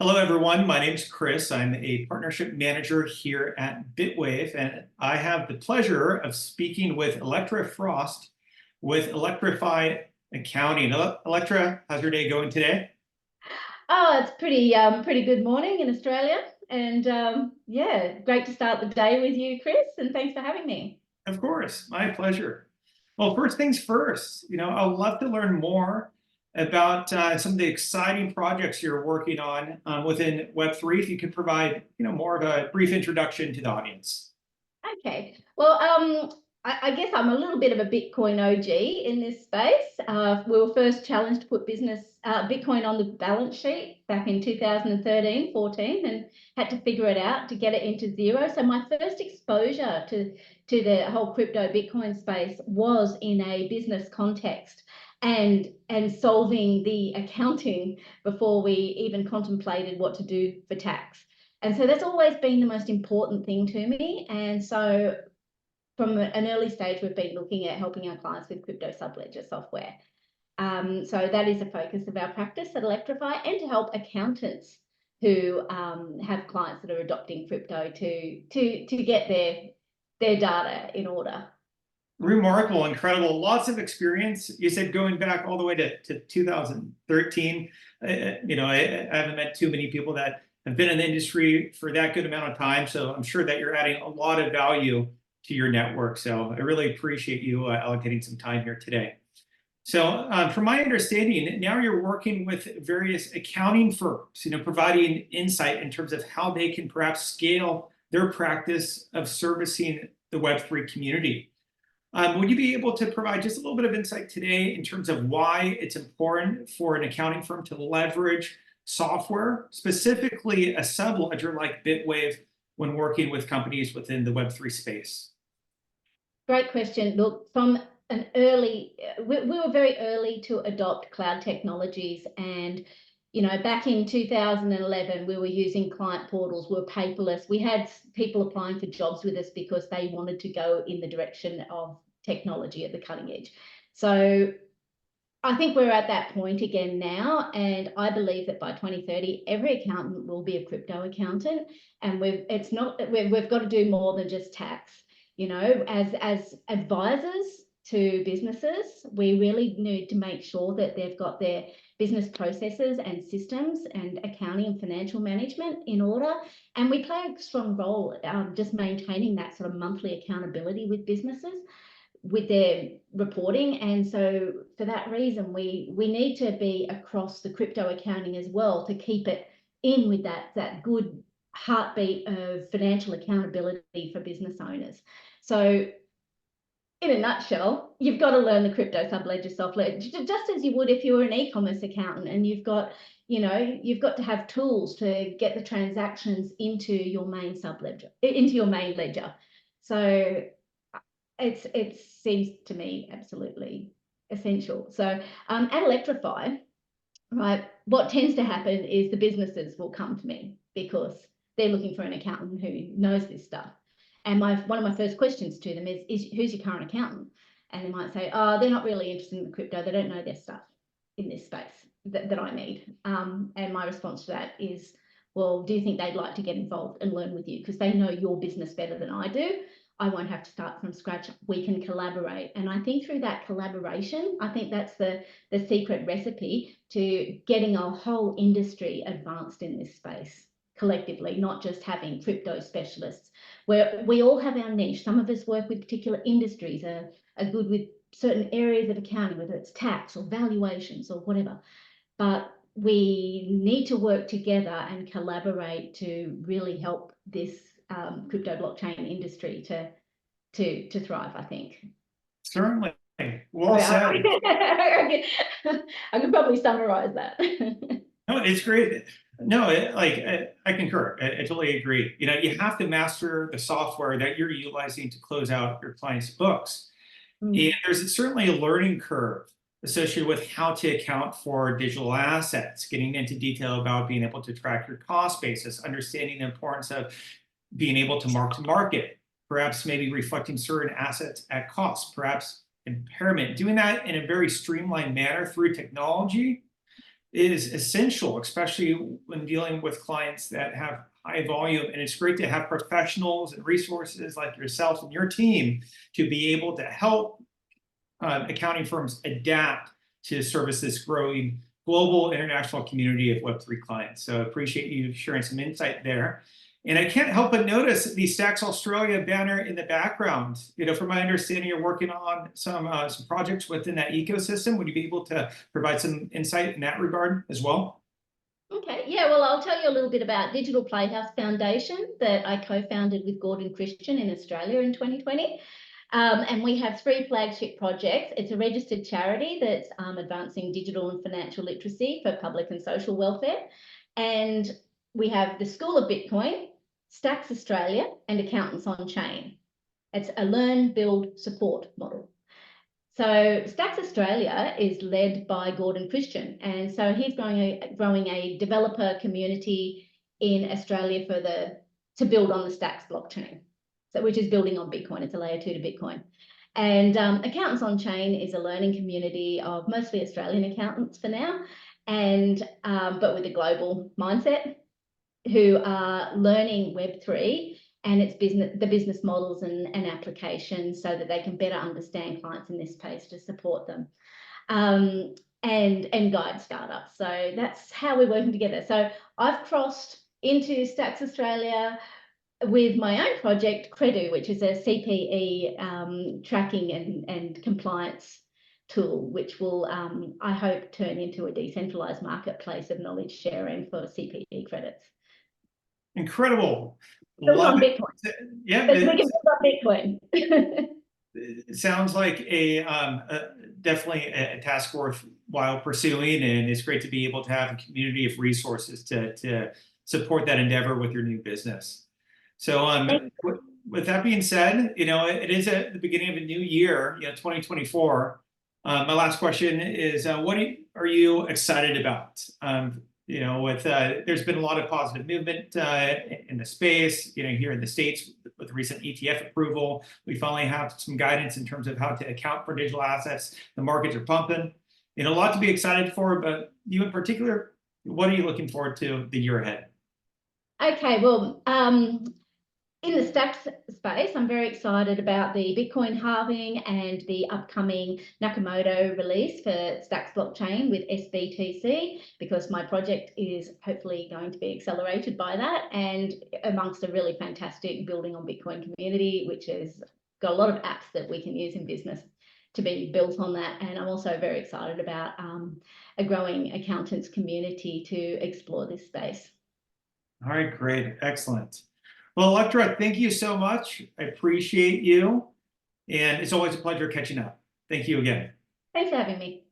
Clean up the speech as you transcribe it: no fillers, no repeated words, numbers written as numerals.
Hello, everyone. My name's Chris. I'm a partnership manager here at Bitwave, and I have the pleasure of speaking with Electra Frost with ElectraFi Accounting. Electra, how's your day going today? Oh, it's pretty good morning in Australia, and yeah, great to start the day with you, Chris. And thanks for having me. Of course, my pleasure. Well, first things first, I'd love to learn more about some of the exciting projects you're working on within Web3. If you could provide, more of a brief introduction to the audience. Okay, well, I guess I'm a little bit of a Bitcoin OG in this space. We were first challenged to put Bitcoin on the balance sheet back in 2013, 14, and had to figure it out to get it into zero. So my first exposure to the whole crypto Bitcoin space was in a business context and solving the accounting before we even contemplated what to do for tax. And so that's always been the most important thing to me. And so from an early stage, we've been looking at helping our clients with crypto subledger software. So that is a focus of our practice at ElectraFi, and to help accountants who have clients that are adopting crypto to get their data in order. Remarkable, incredible, lots of experience. You said going back all the way to 2013. I haven't met too many people that have been in the industry for that good amount of time. So I'm sure that you're adding a lot of value to your network. So I really appreciate you allocating some time here today. So from my understanding, now you're working with various accounting firms, providing insight in terms of how they can perhaps scale their practice of servicing the Web3 community. Would you be able to provide just a little bit of insight today in terms of why it's important for an accounting firm to leverage software, specifically a subledger like Bitwave, when working with companies within the Web3 space? Great question. Look, from an early, we were very early to adopt cloud technologies, and back in 2011, we were using client portals. We were paperless. We had people applying for jobs with us because they wanted to go in the direction of technology at the cutting edge. So I think we're at that point again now, and I believe that by 2030, every accountant will be a crypto accountant, and we've got to do more than just tax. As advisors to businesses, we really need to make sure that they've got their business processes and systems and accounting and financial management in order. And we play a strong role just maintaining that sort of monthly accountability with businesses, with their reporting. And so for that reason, we need to be across the crypto accounting as well, to keep it in with that good heartbeat of financial accountability for business owners. So in a nutshell, you've got to learn the crypto subledger software, just as you would if you were an e-commerce accountant, and you've got to have tools to get the transactions into your main subledger, into your main ledger. So it seems to me absolutely essential. So at ElectraFi, right, what tends to happen is the businesses will come to me because they're looking for an accountant who knows this stuff. And one of my first questions to them is who's your current accountant? And they might say, oh, they're not really interested in the crypto. They don't know their stuff in this space that I need. And my response to that is, well, do you think they'd like to get involved and learn with you? Because they know your business better than I do. I won't have to start from scratch. We can collaborate. And I think through that collaboration, I think that's the secret recipe to getting a whole industry advanced in this space collectively, not just having crypto specialists, where we all have our niche. Some of us work with particular industries, are good with certain areas of accounting, whether it's tax or valuations or whatever. But we need to work together and collaborate to really help this crypto blockchain industry to thrive, I think. Certainly. Well said. I could probably summarize that. No, it's great. No, I concur. I totally agree. You have to master the software that you're utilizing to close out your clients' books. And there's certainly a learning curve associated with how to account for digital assets, getting into detail about being able to track your cost basis, understanding the importance of being able to mark to market, perhaps maybe reflecting certain assets at cost, perhaps impairment. Doing that in a very streamlined manner through technology is essential, especially when dealing with clients that have high volume. And it's great to have professionals and resources like yourself and your team to be able to help accounting firms adapt to service this growing global international community of Web3 clients. So I appreciate you sharing some insight there. And I can't help but notice the Stacks Australia banner in the background. From my understanding, you're working on some projects within that ecosystem. Would you be able to provide some insight in that regard as well? Okay, yeah, well, I'll tell you a little bit about Digital Playhouse Foundation that I co-founded with Gordon Christian in Australia in 2020. And we have 3 flagship projects. It's a registered charity that's advancing digital and financial literacy for public and social welfare. And we have the School of Bitcoin, Stacks Australia, and Accountants on Chain. It's a learn, build, support model. So Stacks Australia is led by Gordon Christian, and so he's growing a developer community in Australia to build on the Stacks blockchain, so which is building on Bitcoin. It's a layer 2 to Bitcoin. And Accountants on Chain is a learning community of mostly Australian accountants for now, and but with a global mindset, who are learning Web3 and the business models and applications so that they can better understand clients in this space to support them and guide startups. So that's how we're working together. So I've crossed into Stacks Australia with my own project, Credu, which is a CPE tracking and compliance tool, which will, I hope, turn into a decentralized marketplace of knowledge sharing for CPE credits. Incredible. Built on Love it. Bitcoin. Yeah, We can build on Bitcoin. it sounds like definitely a task worthwhile pursuing, and it's great to be able to have a community of resources to support that endeavor with your new business. So with that being said, it is at the beginning of a new year, 2024. My last question is, what are you excited about? There's been a lot of positive movement in the space, here in the States with recent ETF approval. We finally have some guidance in terms of how to account for digital assets. The markets are pumping. A lot to be excited for, but you in particular, what are you looking forward to the year ahead? Okay, well, in the Stacks space, I'm very excited about the Bitcoin halving and the upcoming Nakamoto release for Stacks blockchain with SBTC, because my project is hopefully going to be accelerated by that, and amongst a really fantastic building on Bitcoin community, which has got a lot of apps that we can use in business to be built on that. And I'm also very excited about a growing accountants community to explore this space. All right, great, excellent. Well, Electra, thank you so much. I appreciate you. And it's always a pleasure catching up. Thank you again. Thanks for having me.